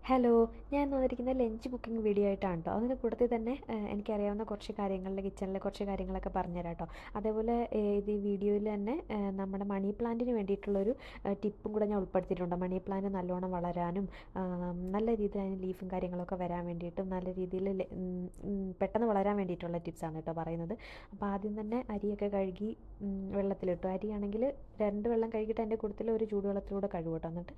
Hello, ഞാൻ വന്നിരിക്കുന്നത് lunch booking video ആയിട്ടാണ് കേട്ടോ. അതിന് കൂട്ടത്തിൽ തന്നെ എനിക്കറിയാവുന്ന കുറച്ച് കാര്യങ്ങളുടെ കിച്ചണിലെ കുറച്ച് കാര്യങ്ങളൊക്കെ പറഞ്ഞുതരാം കേട്ടോ. അതേപോലെ ഇത് ഈ വീഡിയോയിൽ തന്നെ നമ്മുടെ മണി പ്ലാന്റിന് വേണ്ടിയിട്ടുള്ളൊരു ടിപ്പും കൂടെ ഞാൻ ഉൾപ്പെടുത്തിയിട്ടുണ്ട്. മണി പ്ലാന്റ് നല്ലോണം വളരാനും നല്ല രീതിയിൽ അതിന് ലീഫും കാര്യങ്ങളൊക്കെ വരാൻ വേണ്ടിയിട്ടും നല്ല രീതിയിൽ പെട്ടെന്ന് വളരാൻ വേണ്ടിയിട്ടുള്ള ടിപ്സാണ് കേട്ടോ പറയുന്നത്. അപ്പോൾ ആദ്യം തന്നെ അരിയൊക്കെ കഴുകി വെള്ളത്തിലിട്ടു. അരിയാണെങ്കിൽ 2 വെള്ളം കഴുകിയിട്ട് അതിൻ്റെ കൂട്ടത്തിൽ ഒരു ചൂടുവെള്ളത്തിലൂടെ കഴുകും കേട്ടോ. എന്നിട്ട്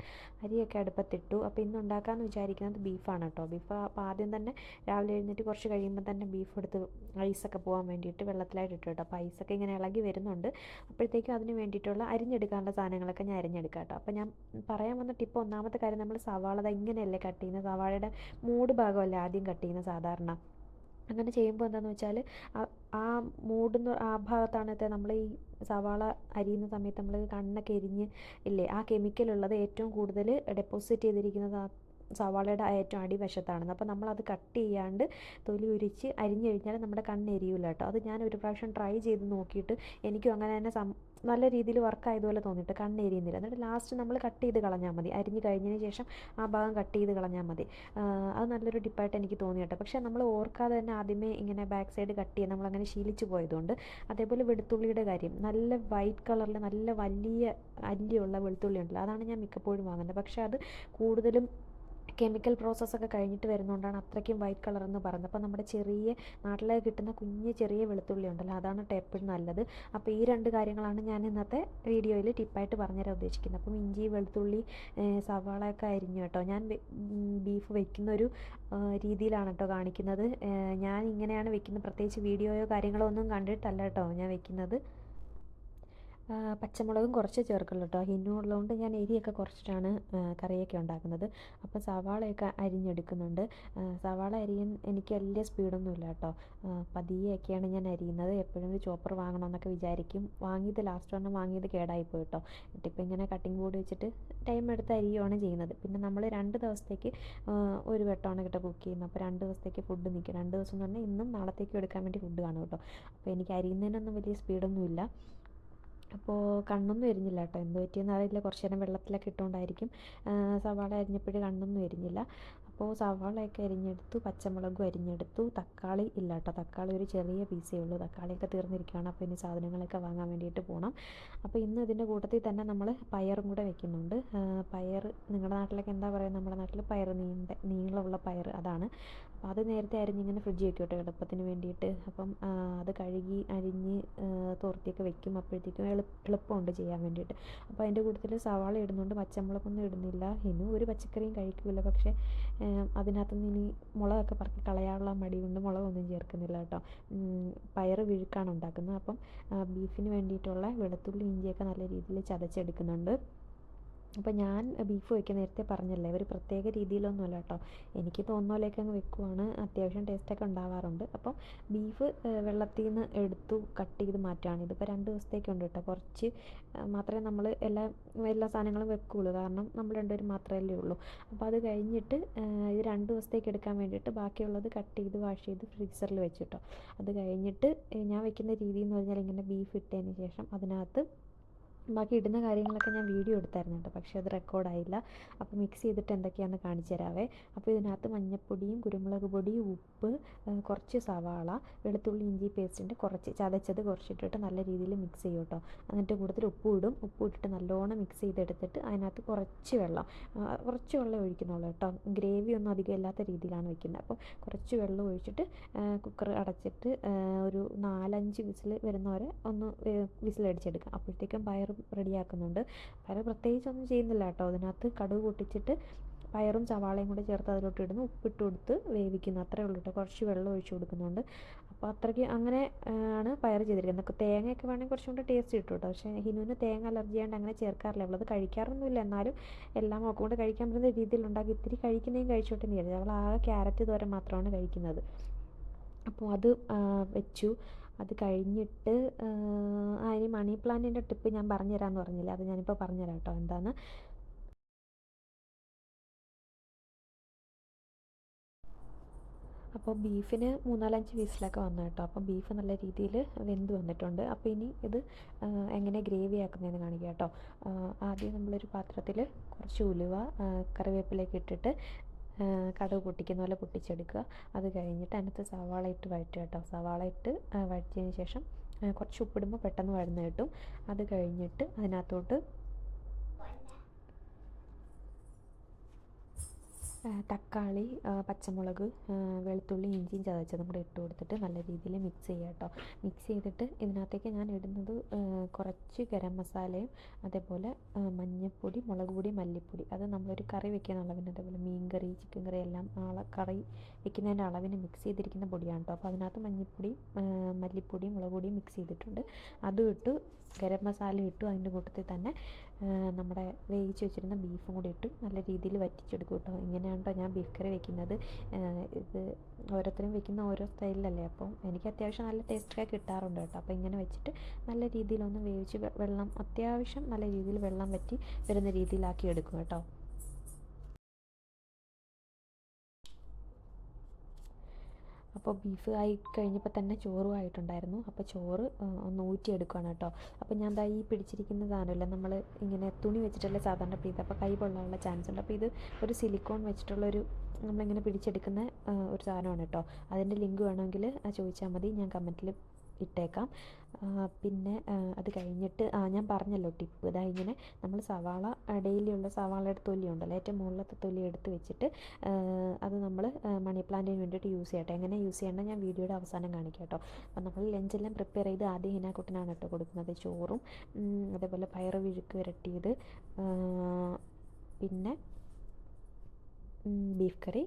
അരിയൊക്കെ അടുപ്പത്തിട്ടു. അപ്പോൾ ഇന്ന് ഉണ്ടാക്കാമെന്ന് വിചാരിക്കുന്നത് ബീഫാണ് കേട്ടോ. ബീഫ് അപ്പോൾ ആദ്യം തന്നെ രാവിലെ എഴുന്നേറ്റ് കുറച്ച് കഴിയുമ്പോൾ തന്നെ ബീഫ് എടുത്ത് ഐസൊക്കെ പോകാൻ വേണ്ടിയിട്ട് വെള്ളത്തിലായിട്ട് ഇട്ടു കേട്ടോ. അപ്പോൾ ഐസൊക്കെ ഇങ്ങനെ ഇളകി വരുന്നുണ്ട്. അപ്പോഴത്തേക്കും അതിന് വേണ്ടിയിട്ടുള്ള അരിഞ്ഞെടുക്കാനുള്ള സാധനങ്ങളൊക്കെ ഞാൻ അരിഞ്ഞെടുക്കാം കേട്ടോ. അപ്പോൾ ഞാൻ പറയാൻ വന്ന ടിപ്പ്, ഒന്നാമത്തെ കാര്യം, നമ്മൾ സവാള ഇങ്ങനെയല്ലേ കട്ട് ചെയ്യുന്നത്. സവാളയുടെ മൂട് ഭാഗമല്ലേ ആദ്യം കട്ട് ചെയ്യുന്നത് സാധാരണ. അങ്ങനെ ചെയ്യുമ്പോൾ എന്താണെന്ന് വെച്ചാൽ ആ മൂടുന്ന ആ ഭാഗത്താണ് നമ്മൾ ഈ സവാള അരിയുന്ന സമയത്ത് നമ്മൾ കണ്ണൊക്കെ എരിഞ്ഞ് ഇല്ലേ, ആ കെമിക്കലുള്ളത് ഏറ്റവും കൂടുതൽ ഡെപ്പോസിറ്റ് ചെയ്തിരിക്കുന്നത് ആ സവാളയുടെ ഏറ്റവും അടിവശത്താണ്. അപ്പോൾ നമ്മളത് കട്ട് ചെയ്യാണ്ട് തൊലി ഉരിച്ച് അരിഞ്ഞു കഴിഞ്ഞാൽ നമ്മുടെ കണ്ണ് എരിയില്ല കേട്ടോ. അത് ഞാൻ ഒരു പ്രാവശ്യം ട്രൈ ചെയ്ത് നോക്കിയിട്ട് എനിക്കും അങ്ങനെ തന്നെ നല്ല രീതിയിൽ വർക്ക് ആയതുപോലെ തോന്നിയിട്ട് കണ്ണ് എരിയുന്നില്ല. എന്നിട്ട് ലാസ്റ്റ് നമ്മൾ കട്ട് ചെയ്ത് കളഞ്ഞാൽ മതി. അരിഞ്ഞ് കഴിഞ്ഞതിന് ശേഷം ആ ഭാഗം കട്ട് ചെയ്ത് കളഞ്ഞാൽ മതി. അത് നല്ലൊരു ടിപ്പായിട്ട് എനിക്ക് തോന്നി കേട്ടോ. പക്ഷേ നമ്മൾ ഓർക്കാതെ തന്നെ ആദ്യമേ ഇങ്ങനെ ബാക്ക് സൈഡ് കട്ട് ചെയ്യാൻ നമ്മളങ്ങനെ ശീലിച്ചു പോയതുകൊണ്ട്. അതേപോലെ വെളുത്തുള്ളിയുടെ കാര്യം, നല്ല വൈറ്റ് കളറിൽ നല്ല വലിയ അല്ലിയുള്ള വെളുത്തുള്ളി ഉണ്ടല്ലോ, അതാണ് ഞാൻ മിക്കപ്പോഴും വാങ്ങുന്നത്. പക്ഷേ അത് കൂടുതലും കെമിക്കൽ പ്രോസസ്സൊക്കെ കഴിഞ്ഞിട്ട് വരുന്നതുകൊണ്ടാണ് അത്രയ്ക്കും വൈറ്റ് കളർ എന്ന് പറയുന്നത്. അപ്പോൾ നമ്മുടെ ചെറിയ നാട്ടിലേക്ക് കിട്ടുന്ന കുഞ്ഞ് ചെറിയ വെളുത്തുള്ളി ഉണ്ടല്ലോ, അതാണ് എപ്പോഴും നല്ലത്. അപ്പോൾ ഈ 2 കാര്യങ്ങളാണ് ഞാൻ ഇന്നത്തെ വീഡിയോയിൽ ടിപ്പായിട്ട് പറഞ്ഞുതരാൻ ഉദ്ദേശിക്കുന്നത്. അപ്പം ഇഞ്ചി, വെളുത്തുള്ളി, സവാളയൊക്കെ അരിഞ്ഞു കേട്ടോ. ഞാൻ ബീഫ് വെക്കുന്ന ഒരു രീതിയിലാണ് കേട്ടോ കാണിക്കുന്നത്. ഞാൻ ഇങ്ങനെയാണ് വെക്കുന്നത്. പ്രത്യേകിച്ച് വീഡിയോയോ കാര്യങ്ങളോ ഒന്നും കണ്ടിട്ടല്ല കേട്ടോ ഞാൻ വെക്കുന്നത്. പച്ചമുളകും കുറച്ച് ചേർക്കുള്ളൂ കേട്ടോ. ഹിന്നു ഉള്ളതുകൊണ്ട് ഞാൻ എരിയൊക്കെ കുറച്ചിട്ടാണ് കറിയൊക്കെ ഉണ്ടാക്കുന്നത്. അപ്പോൾ സവാളയൊക്കെ അരിഞ്ഞെടുക്കുന്നുണ്ട്. സവാള അരിയാൻ എനിക്ക് വലിയ സ്പീഡൊന്നുമില്ല കേട്ടോ. പതിയെയൊക്കെയാണ് ഞാൻ അരിയുന്നത്. എപ്പോഴും ഒരു ചോപ്പർ വാങ്ങണമെന്നൊക്കെ വിചാരിക്കും. വാങ്ങിയത് ലാസ്റ്റ് ഒരെണ്ണം വാങ്ങിയത് കേടായിപ്പോയി കേട്ടോ. എന്നിട്ടിപ്പോൾ ഇങ്ങനെ കട്ടിംഗ് ബോർഡ് വെച്ചിട്ട് ടൈം എടുത്ത് അരിയുകയാണ് ചെയ്യുന്നത്. പിന്നെ നമ്മൾ 2 ദിവസത്തേക്ക് ഒരു വട്ടമാണ് കേട്ടോ കുക്ക് ചെയ്യുന്നത്. അപ്പോൾ 2 ദിവസത്തേക്ക് ഫുഡ് നിൽക്കും. 2 ദിവസം എന്ന് പറഞ്ഞാൽ ഇന്നും നാളത്തേക്കും എടുക്കാൻ വേണ്ടി ഫുഡ് കാണും കേട്ടോ. അപ്പോൾ എനിക്ക് അരിയുന്നതിനൊന്നും വലിയ സ്പീഡൊന്നുമില്ല. അപ്പോൾ കണ്ണൊന്നും എരിഞ്ഞില്ല കേട്ടോ. എന്ത് പറ്റിയെന്ന് അറിയില്ല, കുറച്ച് നേരം വെള്ളത്തിലൊക്കെ ഇട്ടുകൊണ്ടായിരിക്കും. സവാള അരിഞ്ഞപ്പോഴും കണ്ണൊന്നും എരിഞ്ഞില്ല. അപ്പോൾ സവാളയൊക്കെ അരിഞ്ഞെടുത്തു, പച്ചമുളകും അരിഞ്ഞെടുത്തു. തക്കാളി ഇല്ല കേട്ടോ. തക്കാളി ഒരു ചെറിയ പീസേ ഉള്ളൂ. തക്കാളിയൊക്കെ തീർന്നിരിക്കുകയാണ്. അപ്പോൾ ഇനി സാധനങ്ങളൊക്കെ വാങ്ങാൻ വേണ്ടിയിട്ട് പോകണം. അപ്പോൾ ഇന്ന് ഇതിൻ്റെ കൂട്ടത്തിൽ തന്നെ നമ്മൾ പയറും കൂടെ വെക്കുന്നുണ്ട്. പയർ നിങ്ങളുടെ നാട്ടിലൊക്കെ എന്താ പറയുക? നമ്മുടെ നാട്ടിൽ പയർ, നീളമുള്ള പയർ, അതാണ്. അപ്പോൾ അത് നേരത്തെ അരിഞ്ഞിങ്ങനെ ഫ്രിഡ്ജിൽ വെക്കും കേട്ടോ, എളുപ്പത്തിന് വേണ്ടിയിട്ട്. അപ്പം അത് കഴുകി അരിഞ്ഞ് തോർത്തിയൊക്കെ വെക്കും. അപ്പോഴത്തേക്കും എളുപ്പമുണ്ട് ചെയ്യാൻ വേണ്ടിയിട്ട്. അപ്പോൾ അതിൻ്റെ കൂട്ടത്തിൽ സവാള ഇടുന്നുണ്ട്, പച്ചമുളകൊന്നും ഇടുന്നില്ല. ഇനി ഒരു പച്ചക്കറിയും കഴിക്കില്ല. പക്ഷേ അതിനകത്ത് നിന്ന് ഇനി മുളകൊക്കെ പറക്കി കളയാനുള്ള മടി കൊണ്ട് മുളകൊന്നും ചേർക്കുന്നില്ല കേട്ടോ. പയർ വിഴുക്കാണ് ഉണ്ടാക്കുന്നത്. അപ്പം ബീഫിന് വേണ്ടിയിട്ടുള്ള വെളുത്തുള്ളി ഇഞ്ചിയൊക്കെ നല്ല രീതിയിൽ ചതച്ചെടുക്കുന്നുണ്ട്. അപ്പോൾ ഞാൻ ബീഫ് വയ്ക്കാൻ നേരത്തെ പറഞ്ഞല്ലേ, ഒരു പ്രത്യേക രീതിയിലൊന്നുമല്ല കേട്ടോ. എനിക്ക് തോന്നുന്ന പോലെയൊക്കെ അങ്ങ് വെക്കുവാണ്. അത്യാവശ്യം ടേസ്റ്റൊക്കെ ഉണ്ടാവാറുണ്ട്. അപ്പം ബീഫ് വെള്ളത്തിൽ നിന്ന് എടുത്തു കട്ട് ചെയ്ത് മാറ്റുകയാണ്. ഇതിപ്പോൾ 2 ദിവസത്തേക്കുണ്ട് കേട്ടോ. കുറച്ച് മാത്രമേ നമ്മൾ എല്ലാ സാധനങ്ങളും വെക്കുകയുള്ളൂ. കാരണം നമ്മൾ 2 പേരും മാത്രമല്ലേ ഉള്ളൂ. അപ്പോൾ അത് കഴിഞ്ഞിട്ട് ഇത് 2 ദിവസത്തേക്ക് എടുക്കാൻ വേണ്ടിയിട്ട് ബാക്കിയുള്ളത് കട്ട് ചെയ്ത് വാഷ് ചെയ്ത് ഫ്രീസറിൽ വെച്ച് കേട്ടോ. അത് കഴിഞ്ഞിട്ട് ഞാൻ വെക്കുന്ന രീതി എന്ന് പറഞ്ഞാൽ ഇങ്ങനെ ബീഫ് ഇട്ടതിന് ശേഷം അതിനകത്ത് ബാക്കി ഇടുന്ന കാര്യങ്ങളൊക്കെ ഞാൻ വീഡിയോ എടുത്തായിരുന്നു കേട്ടോ. പക്ഷേ അത് റെക്കോർഡായില്ല. അപ്പോൾ മിക്സ് ചെയ്തിട്ട് എന്തൊക്കെയാണെന്ന് കാണിച്ചു തരാവേ. അപ്പോൾ ഇതിനകത്ത് മഞ്ഞൾപ്പൊടിയും കുരുമുളക് പൊടിയും ഉപ്പ്, കുറച്ച് സവാള, വെളുത്തുള്ളി ഇഞ്ചി പേസ്റ്റിൻ്റെ കുറച്ച് ചതച്ചത് കുറച്ചിട്ടിട്ട് നല്ല രീതിയിൽ മിക്സ് ചെയ്യും കേട്ടോ. എന്നിട്ട് കൂടുതൽ ഉപ്പും ഇടും. ഉപ്പ് ഇട്ടിട്ട് നല്ലോണം മിക്സ് ചെയ്തെടുത്തിട്ട് അതിനകത്ത് കുറച്ച് വെള്ളം ഒഴിക്കുന്നുള്ളൂ കേട്ടോ. ഗ്രേവി ഒന്നും അധികം ഇല്ലാത്ത രീതിയിലാണ് വെക്കുന്നത്. അപ്പോൾ കുറച്ച് വെള്ളം ഒഴിച്ചിട്ട് കുക്കർ അടച്ചിട്ട് ഒരു 4-5 വിസിൽ വരുന്നവരെ ഒന്ന് വിസിലടിച്ചെടുക്കാം. അപ്പോഴത്തേക്കും പയർ റെഡിയാക്കുന്നുണ്ട്. പയർ പ്രത്യേകിച്ചൊന്നും ചെയ്യുന്നില്ല കേട്ടോ. അതിനകത്ത് കടുക് പൊട്ടിച്ചിട്ട് പയറും സവാളയും കൂടെ ചേർത്ത് അതിലോട്ട് ഇടുന്നു, ഉപ്പിട്ട് കൊടുത്ത് വേവിക്കുന്നു, അത്രേ ഉള്ളൂ കേട്ടോ. കുറച്ച് വെള്ളം ഒഴിച്ച് കൊടുക്കുന്നുണ്ട്. അപ്പോൾ അത്രയ്ക്ക് അങ്ങനെ ആണ് പയർ ചെയ്തിരിക്കുന്നത്. തേങ്ങയൊക്കെ വേണമെങ്കിൽ കുറച്ചും കൂടെ ടേസ്റ്റ് കിട്ടും കേട്ടോ. പക്ഷേ ഹിനുവിന് തേങ്ങ അലർജി ആയതുകൊണ്ട് അങ്ങനെ ചേർക്കാറില്ല. അവളത് കഴിക്കാറൊന്നുമില്ല. എന്നാലും എല്ലാം ഒക്കെ കൊണ്ട് കഴിക്കാൻ പറ്റുന്ന രീതിയിൽ ഉണ്ടാക്കി ഇത്തിരി കഴിക്കുന്നതും കഴിച്ചോട്ടെ എന്ന് വിചാരിച്ചു. അവൾ ആകെ ക്യാരറ്റ് തോരൻ മാത്രമാണ് കഴിക്കുന്നത്. അപ്പോൾ അത് വെച്ചു. അത് കഴിഞ്ഞിട്ട് ഇനി മണി പ്ലാന്റിൻ്റെ ടിപ്പ് ഞാൻ പറഞ്ഞുതരാമെന്ന് പറഞ്ഞില്ല, അത് ഞാനിപ്പോൾ പറഞ്ഞുതരാം കേട്ടോ എന്താന്ന്. അപ്പോൾ ബീഫിന് 3-4-5 വിസിലൊക്കെ വന്നു കേട്ടോ. അപ്പോൾ ബീഫ് നല്ല രീതിയിൽ വെന്ത് വന്നിട്ടുണ്ട്. അപ്പോൾ ഇനി ഇത് എങ്ങനെ ഗ്രേവി ആക്കുന്നതെന്ന് കാണിക്കാം കേട്ടോ. ആദ്യം നമ്മളൊരു പാത്രത്തിൽ കുറച്ച് ഉലുവ, കറിവേപ്പിലയൊക്കെ ഇട്ടിട്ട് കടുക് പൊട്ടിക്കുന്ന പോലെ പൊട്ടിച്ചെടുക്കുക. അത് കഴിഞ്ഞിട്ട് അതിനകത്ത് സവാള ഇട്ട് വഴറ്റുക കേട്ടോ. സവാള ഇട്ട് വഴറ്റിയതിന് ശേഷം കുറച്ച് ഉപ്പിടുമ്പോൾ പെട്ടെന്ന് വഴന്ന് കിട്ടും. അത് കഴിഞ്ഞിട്ട് അതിനകത്തോട്ട് തക്കാളി, പച്ചമുളക്, വെളുത്തുള്ളി, ഇഞ്ചിയും ചതച്ചതും കൂടെ ഇട്ട് കൊടുത്തിട്ട് നല്ല രീതിയിൽ മിക്സ് ചെയ്യുക കേട്ടോ. മിക്സ് ചെയ്തിട്ട് ഇതിനകത്തേക്ക് ഞാൻ ഇടുന്നത് കുറച്ച് ഗരം മസാലയും അതേപോലെ മഞ്ഞൾപ്പൊടി, മുളക് പൊടി, മല്ലിപ്പൊടി. അത് നമ്മളൊരു കറി വെക്കുന്ന അളവിന്, അതേപോലെ മീൻ കറി, ചിക്കൻ കറി എല്ലാം കറി വെക്കുന്നതിൻ്റെ അളവിന് മിക്സ് ചെയ്തിരിക്കുന്ന പൊടിയാണ് കേട്ടോ. അപ്പോൾ അതിനകത്ത് മഞ്ഞൾപ്പൊടിയും മല്ലിപ്പൊടിയും മുളക് പൊടിയും മിക്സ് ചെയ്തിട്ടുണ്ട്. അതും ഇട്ട് ഗരം മസാല ഇട്ടു. അതിൻ്റെ കൂട്ടത്തിൽ തന്നെ നമ്മുടെ വേവിച്ച് വെച്ചിരുന്ന ബീഫും കൂടി ഇട്ട് നല്ല രീതിയിൽ വറ്റിച്ചെടുക്കും കേട്ടോ. ഇങ്ങനെയാണ് കേട്ടോ ഞാൻ ബീഫ് കറി വെക്കുന്നത്. ഇത് ഓരോരുത്തരും വെക്കുന്ന ഓരോ സ്റ്റൈലിലല്ലേ, അപ്പോൾ എനിക്ക് അത്യാവശ്യം നല്ല ടേസ്റ്റൊക്കെ കിട്ടാറുണ്ട് കേട്ടോ. അപ്പോൾ ഇങ്ങനെ വെച്ചിട്ട് നല്ല രീതിയിലൊന്ന് വേവിച്ച് വെള്ളം അത്യാവശ്യം നല്ല രീതിയിൽ വെള്ളം വറ്റി വരുന്ന രീതിയിലാക്കി എടുക്കും കേട്ടോ. അപ്പോൾ ബീഫ് ആയി കഴിഞ്ഞപ്പോൾ തന്നെ ചോറും ആയിട്ടുണ്ടായിരുന്നു. അപ്പോൾ ചോറ് ഒന്ന് ഊറ്റിയെടുക്കുകയാണ് കേട്ടോ. അപ്പോൾ ഞാൻ ദാ ഈ പിടിച്ചിരിക്കുന്ന സാധനമില്ല, നമ്മൾ ഇങ്ങനെ തുണി വെച്ചിട്ടല്ലേ സാധാരണ പിടിക്കുക, അപ്പോൾ കൈ പൊള്ളാനുള്ള ചാൻസ് ഉണ്ട്. അപ്പോൾ ഇത് ഒരു സിലിക്കോൺ വെച്ചിട്ടുള്ളൊരു നമ്മളിങ്ങനെ പിടിച്ചെടുക്കുന്ന ഒരു സാധനമാണ് കേട്ടോ. അതിൻ്റെ ലിങ്ക് വേണമെങ്കിൽ ചോദിച്ചാൽ മതി, ഞാൻ കമൻറ്റിൽ ഇട്ടേക്കാം. പിന്നെ അത് കഴിഞ്ഞിട്ട് ഞാൻ പറഞ്ഞല്ലോ ടിപ്പ്, ഇതാ ഇങ്ങനെ നമ്മൾ സവാള ഡെയിലിയുള്ള സവാളയുടെ തൊലി ഉണ്ടല്ലോ, ഏറ്റവും മുകളിലത്തെ തൊലി എടുത്ത് വെച്ചിട്ട് അത് നമ്മൾ മണി പ്ലാന്റിന് വേണ്ടിയിട്ട് യൂസ് ചെയ്യട്ടെ. എങ്ങനെ യൂസ് ചെയ്യണം ഞാൻ വീഡിയോയുടെ അവസാനം കാണിക്കാം കേട്ടോ. അപ്പോൾ നമ്മൾ ലഞ്ചെല്ലാം പ്രിപ്പയർ ചെയ്ത് ആദ്യം ഹിനാക്കുട്ടനാണ് കേട്ടോ കൊടുക്കുന്നത്. ചോറും അതേപോലെ പയറ് വിഴുക്ക് വരട്ടിയത്, പിന്നെ ബീഫ് കറി,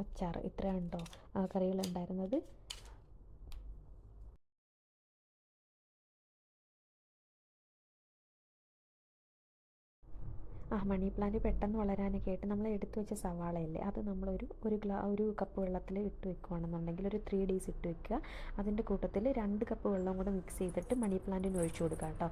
അച്ചാർ, ഇത്രയാണ് കേട്ടോ കറികളുണ്ടായിരുന്നത്. മണി പ്ലാന്റ് പെട്ടെന്ന് വളരാനൊക്കെ ആയിട്ട് നമ്മൾ എടുത്തു വെച്ച സവാളയല്ലേ, അത് നമ്മളൊരു ഒരു കപ്പ് വെള്ളത്തിൽ ഇട്ട് വെക്കുകയാണെന്നുണ്ടെങ്കിൽ ഒരു 3 days ഇട്ട് വെക്കുക. അതിൻ്റെ കൂട്ടത്തിൽ 2 കപ്പ് വെള്ളം കൂടെ മിക്സ് ചെയ്തിട്ട് മണി പ്ലാന്റിന് ഒഴിച്ചു കൊടുക്കുക കേട്ടോ.